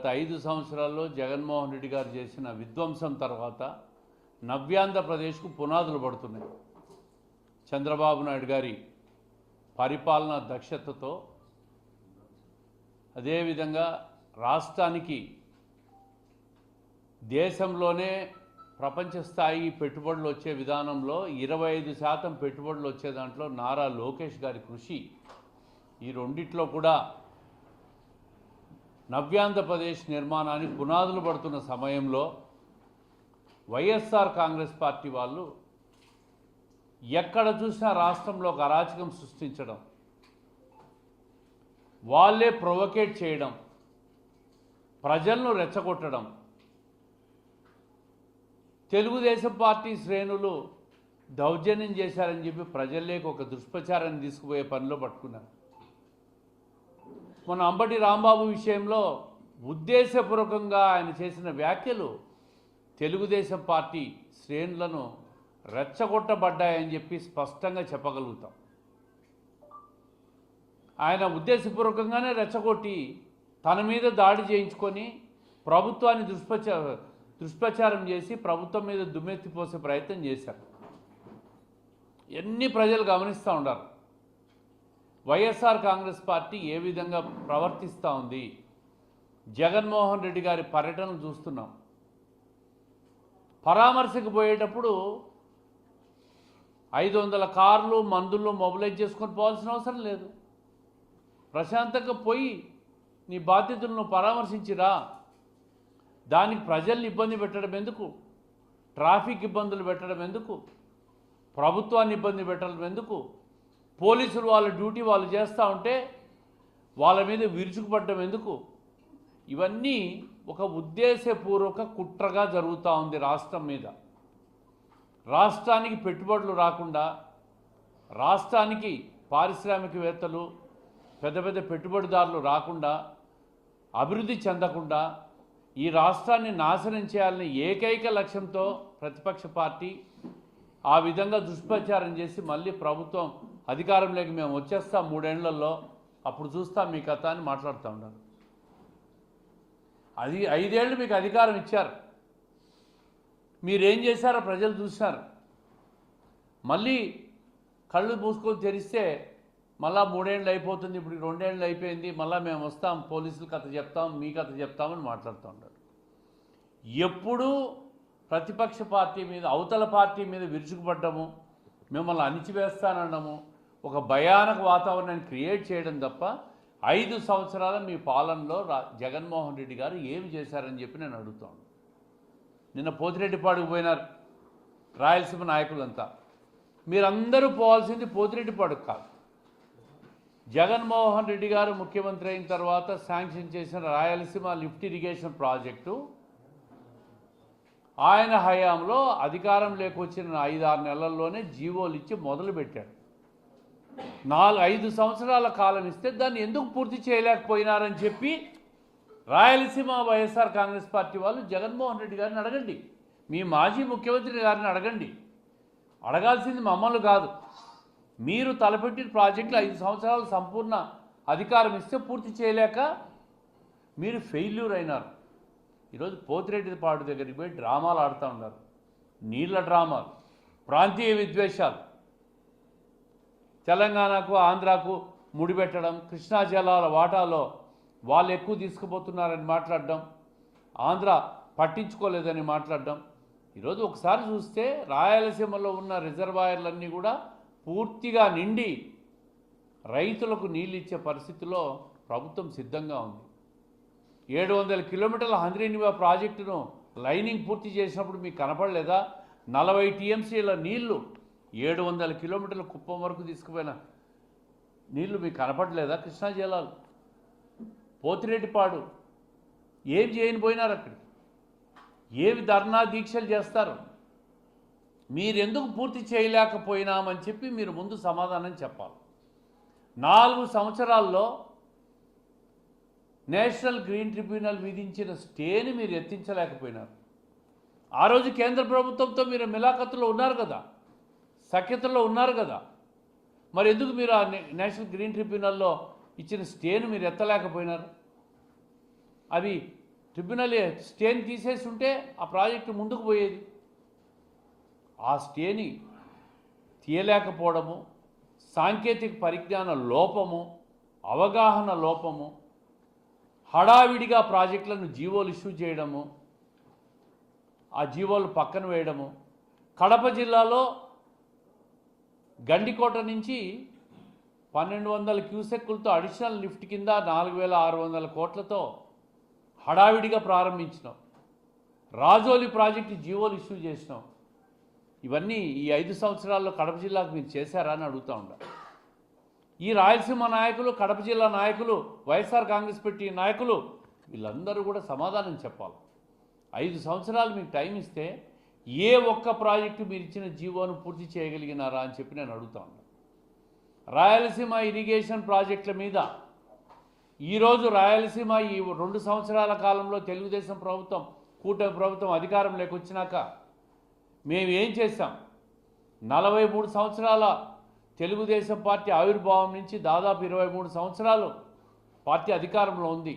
5 సంవత్సరాల్లో జగన్మోహన్ రెడ్డి గారు చేసిన విధ్వంసం తర్వాత నవ్యాంధ్రప్రదేశ్కు పునాదులు పడుతున్నాయి. చంద్రబాబు నాయుడు గారి పరిపాలనా దక్షతతో అదేవిధంగా రాష్ట్రానికి దేశంలోనే ప్రపంచ స్థాయి పెట్టుబడులు వచ్చే విధానంలో 25% పెట్టుబడులు వచ్చే దాంట్లో నారా లోకేష్ గారి కృషి, ఈ రెండిట్లో కూడా నవ్యాంధ్రప్రదేశ్ నిర్మాణానికి పునాదులు పడుతున్న సమయంలో వైఎస్ఆర్ కాంగ్రెస్ పార్టీ వాళ్ళు ఎక్కడ చూసినా రాష్ట్రంలో ఒక అరాచకం సృష్టించడం, వాళ్ళే ప్రొవోకేట్ చేయడం, ప్రజలను రెచ్చగొట్టడం, తెలుగుదేశం పార్టీ శ్రేణులు దౌర్జన్యం చేశారని చెప్పి ప్రజల్లోకి ఒక దుష్ప్రచారాన్ని తీసుకుపోయే పనిలో పట్టుకున్నారు. మన అంబటి రాంబాబు విషయంలో ఉద్దేశపూర్వకంగా ఆయన చేసిన వ్యాఖ్యలు తెలుగుదేశం పార్టీ శ్రేణులను రెచ్చగొట్టబడ్డాయని చెప్పి స్పష్టంగా చెప్పగలుగుతాం. ఆయన ఉద్దేశపూర్వకంగానే రెచ్చగొట్టి తన మీద దాడి చేయించుకొని ప్రభుత్వాన్ని దుష్ప్రచారం చేసి ప్రభుత్వం మీద దుమ్మెత్తిపోసే ప్రయత్నం చేశారు. ఎన్ని ప్రజలు గమనిస్తూ ఉన్నారు వైఎస్ఆర్ కాంగ్రెస్ పార్టీ ఏ విధంగా ప్రవర్తిస్తూ ఉంది. జగన్మోహన్ రెడ్డి గారి పర్యటనలు చూస్తున్నాం. పరామర్శకు పోయేటప్పుడు 500 కార్లు మందులు మొబిలైజ్ చేసుకొని పోవాల్సిన అవసరం లేదు. ప్రశాంతంగా పోయి నీ బాధ్యతలను పరామర్శించిరా. దానికి ప్రజల్ని ఇబ్బంది పెట్టడం ఎందుకు, ట్రాఫిక్ ఇబ్బందులు పెట్టడం ఎందుకు, ప్రభుత్వాన్ని ఇబ్బంది పెట్టడం ఎందుకు, పోలీసులు వాళ్ళ డ్యూటీ వాళ్ళు చేస్తూ ఉంటే వాళ్ళ మీద విరుచుకుపడడం ఎందుకు? ఇవన్నీ ఒక ఉద్దేశపూర్వక కుట్రగా జరుగుతూ ఉంది రాష్ట్రం మీద. రాష్ట్రానికి పెట్టుబడులు రాకుండా, రాష్ట్రానికి పారిశ్రామికవేత్తలు పెద్ద పెద్ద పెట్టుబడిదారులు రాకుండా, అభివృద్ధి చెందకుండా ఈ రాష్ట్రాన్ని నాశనం చేయాలని ఏకైక లక్ష్యంతో ప్రతిపక్ష పార్టీ ఆ విధంగా దుష్ప్రచారం చేసి మళ్ళీ ప్రభుత్వం అధికారంలోకి మేము వచ్చేస్తాం 3 ఏళ్లలో, అప్పుడు చూస్తాం మీ కథ అని మాట్లాడుతూ ఉన్నారు. అది 5 ఏళ్ళు మీకు అధికారం ఇచ్చారు, మీరేం చేశారో ప్రజలు చూశారు. మళ్ళీ కళ్ళు మూసుకొని తెరిస్తే మళ్ళా 3 ఏళ్ళు అయిపోతుంది, ఇప్పుడు 2 ఏళ్ళు అయిపోయింది, మళ్ళీ మేము వస్తాం, పోలీసుల కథ చెప్తాం, మీ కథ చెప్తామని మాట్లాడుతూ ఉంటారు. ఎప్పుడూ ప్రతిపక్ష పార్టీ మీద, అవతల పార్టీ మీద విరుచుకుపడ్డము, మిమ్మల్ని అణిచివేస్తానడము, ఒక భయానక వాతావరణాన్ని క్రియేట్ చేయడం తప్ప 5 సంవత్సరాల మీ పాలనలో జగన్మోహన్ రెడ్డి గారు ఏమి చేశారని చెప్పి నేను అడుగుతాను. నిన్న పోతిరెడ్డిపాడుకు పోయినారు రాయలసీమ నాయకులంతా. మీరందరూ పోవాల్సింది పోతిరెడ్డిపాడుకు కాదు. జగన్మోహన్ రెడ్డి గారు ముఖ్యమంత్రి అయిన తర్వాత శాంక్షన్ చేసిన రాయలసీమ లిఫ్ట్ ఇరిగేషన్ ప్రాజెక్టు ఆయన హయాంలో అధికారం లేకొచ్చిన 5-6 నెలల్లోనే జీవోలు ఇచ్చి మొదలుపెట్టాడు. 4-5 సంవత్సరాల కాలం ఇస్తే దాన్ని ఎందుకు పూర్తి చేయలేకపోయినారని చెప్పి రాయలసీమ వైఎస్ఆర్ కాంగ్రెస్ పార్టీ వాళ్ళు జగన్మోహన్ రెడ్డి గారిని అడగండి, మీ మాజీ ముఖ్యమంత్రి గారిని అడగండి. అడగాల్సింది మమ్మల్ని కాదు. మీరు తలపెట్టిన ప్రాజెక్టులు 5 సంవత్సరాలు సంపూర్ణ అధికారం ఇస్తే పూర్తి చేయలేక మీరు ఫెయిల్యూర్ అయినారు. ఈరోజు పోతిరెడ్డిపాడు దగ్గరికి పోయి డ్రామాలు ఆడుతూ ఉన్నారు, నీళ్ళ డ్రామాలు, ప్రాంతీయ విద్వేషాలు, తెలంగాణకు ఆంధ్రాకు ముడిపెట్టడం, కృష్ణా జలాల వాటాలో వాళ్ళు ఎక్కువ తీసుకుపోతున్నారని మాట్లాడడం, ఆంధ్ర పట్టించుకోలేదని మాట్లాడడం. ఈరోజు ఒకసారి చూస్తే రాయలసీమలో ఉన్న రిజర్వాయర్లన్నీ కూడా పూర్తిగా నిండి రైతులకు నీళ్ళు ఇచ్చే పరిస్థితిలో ప్రభుత్వం సిద్ధంగా ఉంది. 700 కిలోమీటర్ల హంద్రీనివా ప్రాజెక్టును లైనింగ్ పూర్తి చేసినప్పుడు మీకు కనపడలేదా? 40 టీఎంసీల నీళ్లు 700 కిలోమీటర్ల కుప్పం వరకు తీసుకుపోయిన నీళ్లు మీకు కనపడలేదా? కృష్ణా జలాలు, పోతిరెడ్డిపాడు ఏం చేయని పోయినారు, అక్కడికి ఏమి ధర్నా దీక్షలు చేస్తారు? మీరెందుకు పూర్తి చేయలేకపోయినామని చెప్పి మీరు ముందు సమాధానం చెప్పాలి. 4 సంవత్సరాల్లో నేషనల్ గ్రీన్ ట్రిబ్యునల్ విధించిన స్టేని మీరు ఎత్తించలేకపోయినారు. ఆ రోజు కేంద్ర ప్రభుత్వంతో మీరు మిలాఖతులో ఉన్నారు కదా, సఖ్యతలో ఉన్నారు కదా, మరి ఎందుకు మీరు ఆ నేషనల్ గ్రీన్ ట్రిబ్యునల్లో ఇచ్చిన స్టేను మీరు ఎత్తలేకపోయినారు? అవి ట్రిబ్యునల్ స్టేని తీసేసి ఉంటే ఆ ప్రాజెక్టు ముందుకు పోయేది. ఆ స్టేని తీయలేకపోవడము, సాంకేతిక పరిజ్ఞాన లోపము, అవగాహన లోపము, హడావిడిగా ప్రాజెక్టులను జీవోలు ఇష్యూ చేయడము, ఆ జీవోలు పక్కన వేయడము. కడప జిల్లాలో గండికోట నుంచి 1200 క్యూసెక్కులతో అడిషనల్ లిఫ్ట్ కింద 4600 కోట్లతో హడావిడిగా ప్రారంభించినాం. రాజోలి ప్రాజెక్టు జీవోలు ఇష్యూ చేసినాం. ఇవన్నీ ఈ 5 సంవత్సరాల్లో కడప జిల్లాకు మీరు చేశారా అని అడుగుతూ ఉంటారు. ఈ రాయలసీమ నాయకులు, కడప జిల్లా నాయకులు, వైఎస్ఆర్ కాంగ్రెస్ పార్టీ నాయకులు వీళ్ళందరూ కూడా సమాధానం చెప్పాలి. 5 సంవత్సరాలు మీకు టైం ఇస్తే ఏ ఒక్క ప్రాజెక్టు మీరు ఇచ్చిన జీవోను పూర్తి చేయగలిగినారా అని చెప్పి నేను అడుగుతా ఉన్నాను. రాయలసీమ ఇరిగేషన్ ప్రాజెక్టుల మీద ఈరోజు రాయలసీమ ఈ 2 సంవత్సరాల కాలంలో తెలుగుదేశం ప్రభుత్వం, కూటమి ప్రభుత్వం అధికారంలోకి వచ్చినాక మేము ఏం చేశాం? 43 సంవత్సరాల తెలుగుదేశం పార్టీ ఆవిర్భావం నుంచి దాదాపు 23 సంవత్సరాలు పార్టీ అధికారంలో ఉంది.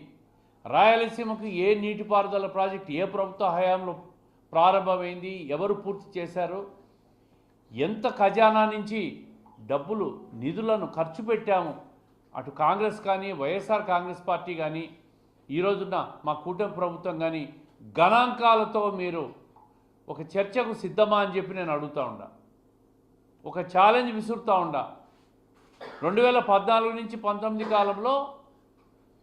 రాయలసీమకు ఏ నీటిపారుదల ప్రాజెక్టు ఏ ప్రభుత్వ హయాంలో ప్రారంభమైంది, ఎవరు పూర్తి చేశారు, ఎంత ఖజానా నుంచి డబ్బులు నిధులను ఖర్చు పెట్టాము, అటు కాంగ్రెస్ కానీ వైఎస్ఆర్ కాంగ్రెస్ పార్టీ కానీ ఈరోజున్న మా కూటమి ప్రభుత్వం కానీ గణాంకాలతో మీరు ఒక చర్చకు సిద్ధమా అని చెప్పి నేను అడుగుతూ ఉండా. ఒక ఛాలెంజ్ విసురుతూ ఉండా. 2014 నుంచి 19 కాలంలో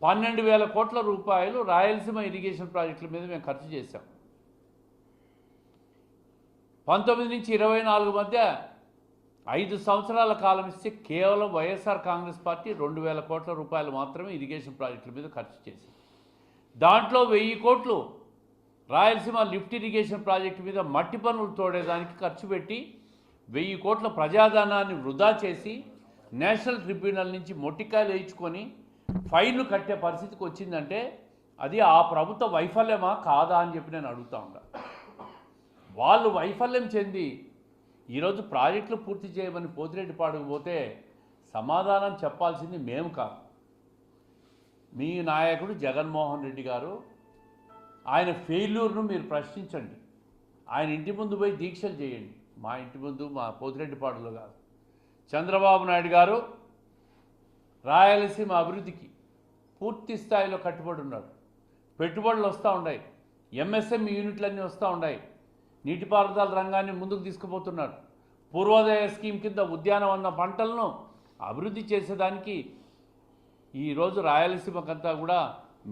12,000 కోట్ల రూపాయలు రాయలసీమ ఇరిగేషన్ ప్రాజెక్టుల మీద మేము ఖర్చు చేశాం. 19 నుంచి 24 మధ్య 5 సంవత్సరాల కాలం ఇస్తే కేవలం వైఎస్ఆర్ కాంగ్రెస్ పార్టీ 2,000 కోట్ల రూపాయలు మాత్రమే ఇరిగేషన్ ప్రాజెక్టుల మీద ఖర్చు చేసింది. దాంట్లో 1000 కోట్లు రాయలసీమ లిఫ్ట్ ఇరిగేషన్ ప్రాజెక్టు మీద మట్టి పనులు తోడేదానికి ఖర్చు పెట్టి 1000 కోట్ల ప్రజాధనాన్ని వృధా చేసి నేషనల్ ట్రిబ్యునల్ నుంచి మొట్టికాయలు వేయించుకొని ఫైన్లు కట్టే పరిస్థితికి వచ్చిందంటే అది ఆ ప్రభుత్వ వైఫల్యమా కాదా అని చెప్పి నేను అడుగుతా ఉన్నా. వాళ్ళు వైఫల్యం చెంది ఈరోజు ప్రాజెక్టులు పూర్తి చేయమని పోతిరెడ్డిపాడుకు పోతే సమాధానం చెప్పాల్సింది మేము కాదు, మీ నాయకుడు జగన్మోహన్ రెడ్డి గారు. ఆయన ఫెయిల్యూర్ను మీరు ప్రశ్నించండి. ఆయన ఇంటి ముందు పోయి దీక్షలు చేయండి. మా ఇంటి ముందు, మా పోతిరెడ్డిపాడులో కాదు. చంద్రబాబు నాయుడు గారు రాయలసీమ అభివృద్ధికి పూర్తి స్థాయిలో కట్టుబడి ఉన్నాడు. పెట్టుబడులు వస్తూ ఉన్నాయి, ఎంఎస్ఎంఈ యూనిట్లన్నీ వస్తూ ఉన్నాయి, నీటిపారుదల రంగాన్ని ముందుకు తీసుకుపోతున్నాడు. పూర్వోదయ స్కీమ్ కింద ఉద్యానవన పంటలను అభివృద్ధి చేసేదానికి ఈరోజు రాయలసీమకంతా కూడా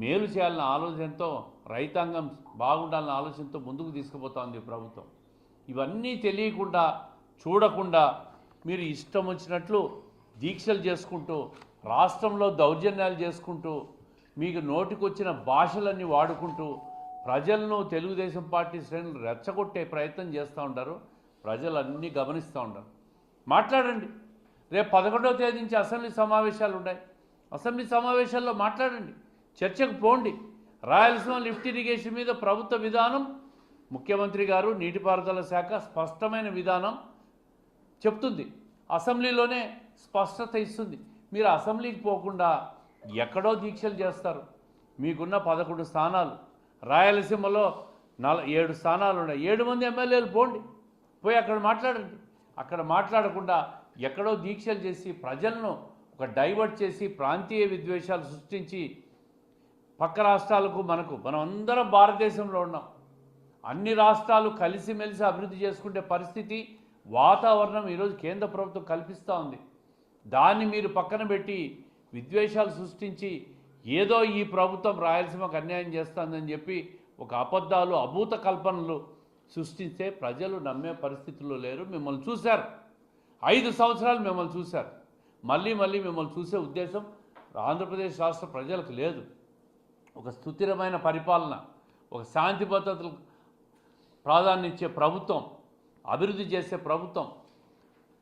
మేలు చేయాలన్న ఆలోచనతో, రైతాంగం బాగుండాలన్న ఆలోచనతో ముందుకు తీసుకుపోతోంది ప్రభుత్వం. ఇవన్నీ తెలియకుండా, చూడకుండా మీరు ఇష్టం వచ్చినట్లు దీక్షలు చేసుకుంటూ, రాష్ట్రంలో దౌర్జన్యాలు చేసుకుంటూ, మీకు నోటికొచ్చిన భాషలన్నీ వాడుకుంటూ ప్రజలను, తెలుగుదేశం పార్టీ శ్రేణులు రెచ్చగొట్టే ప్రయత్నం చేస్తూ ఉంటారు. ప్రజలు అన్నీ గమనిస్తూ ఉంటారు. మాట్లాడండి. రేపు 11వ తేదీ నుంచి అసెంబ్లీ సమావేశాలు ఉన్నాయి. అసెంబ్లీ సమావేశాల్లో మాట్లాడండి, చర్చకు పోండి. రాయలసీమ లిఫ్ట్ ఇరిగేషన్ మీద ప్రభుత్వ విధానం, ముఖ్యమంత్రి గారు, నీటిపారుదల శాఖ స్పష్టమైన విధానం చెప్తుంది. అసెంబ్లీలోనే స్పష్టత ఇస్తుంది. మీరు అసెంబ్లీకి పోకుండా ఎక్కడో దీక్షలు చేస్తారు. మీకున్న 11 స్థానాలు, రాయలసీమలో 7 స్థానాలు ఉన్నాయి. 7 మంది ఎమ్మెల్యేలు పోండి, పోయి అక్కడ మాట్లాడండి. అక్కడ మాట్లాడకుండా ఎక్కడో దీక్షలు చేసి ప్రజలను ఒక డైవర్ట్ చేసి ప్రాంతీయ విద్వేషాలు సృష్టించి పక్క రాష్ట్రాలకు, మనం అందరం భారతదేశంలో ఉన్నాం, అన్ని రాష్ట్రాలు కలిసిమెలిసి అభివృద్ధి చేసుకునే పరిస్థితి, వాతావరణం ఈరోజు కేంద్ర ప్రభుత్వం కల్పిస్తూ ఉంది. దాన్ని మీరు పక్కన పెట్టి విద్వేషాలు సృష్టించి ఏదో ఈ ప్రభుత్వం రాయలసీమకు అన్యాయం చేస్తుందని చెప్పి ఒక అబద్ధాలు, అభూత కల్పనలు సృష్టిస్తే ప్రజలు నమ్మే పరిస్థితుల్లో లేరు. మిమ్మల్ని చూశారు, 5 సంవత్సరాలు మిమ్మల్ని చూశారు. మళ్ళీ మిమ్మల్ని చూసే ఉద్దేశం ఆంధ్రప్రదేశ్ రాష్ట్ర ప్రజలకు లేదు. ఒక స్థిరమైన పరిపాలన, ఒక శాంతి భద్రతలకు ప్రాధాన్యం ఇచ్చే ప్రభుత్వం, అభివృద్ధి చేసే ప్రభుత్వం,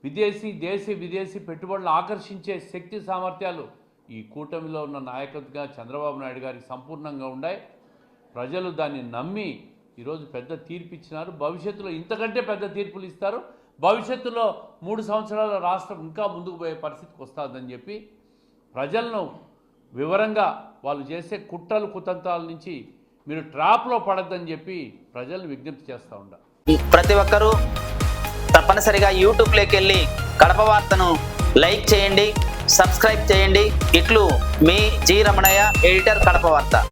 దేశీ విదేశీ పెట్టుబడులు ఆకర్షించే శక్తి సామర్థ్యాలు ఈ కూటమిలో ఉన్న నాయకత్వంగా చంద్రబాబు నాయుడు గారికి సంపూర్ణంగా ఉన్నాయి. ప్రజలు దాన్ని నమ్మి ఈరోజు పెద్ద తీర్పు ఇచ్చినారు. భవిష్యత్తులో ఇంతకంటే పెద్ద తీర్పులు ఇస్తారు. భవిష్యత్తులో 3 సంవత్సరాల రాష్ట్రం ఇంకా ముందుకు పోయే పరిస్థితికి వస్తుందని చెప్పి ప్రజలను వివరంగా వాళ్ళు చేసే కుట్రలు కుతంత్రాల నుంచి మీరు ట్రాప్లో పడద్దని చెప్పి ప్రజలను విజ్ఞప్తి చేస్తూ ఉండ. ప్రతి ఒక్కరూ తప్పనిసరిగా యూట్యూబ్లోకి వెళ్ళి కడప వార్తను లైక్ చేయండి, సబ్స్క్రైబ్ చేయండి. ఇట్లు మీ జి రమణయ్య, ఎడిటర్, కడప వార్త.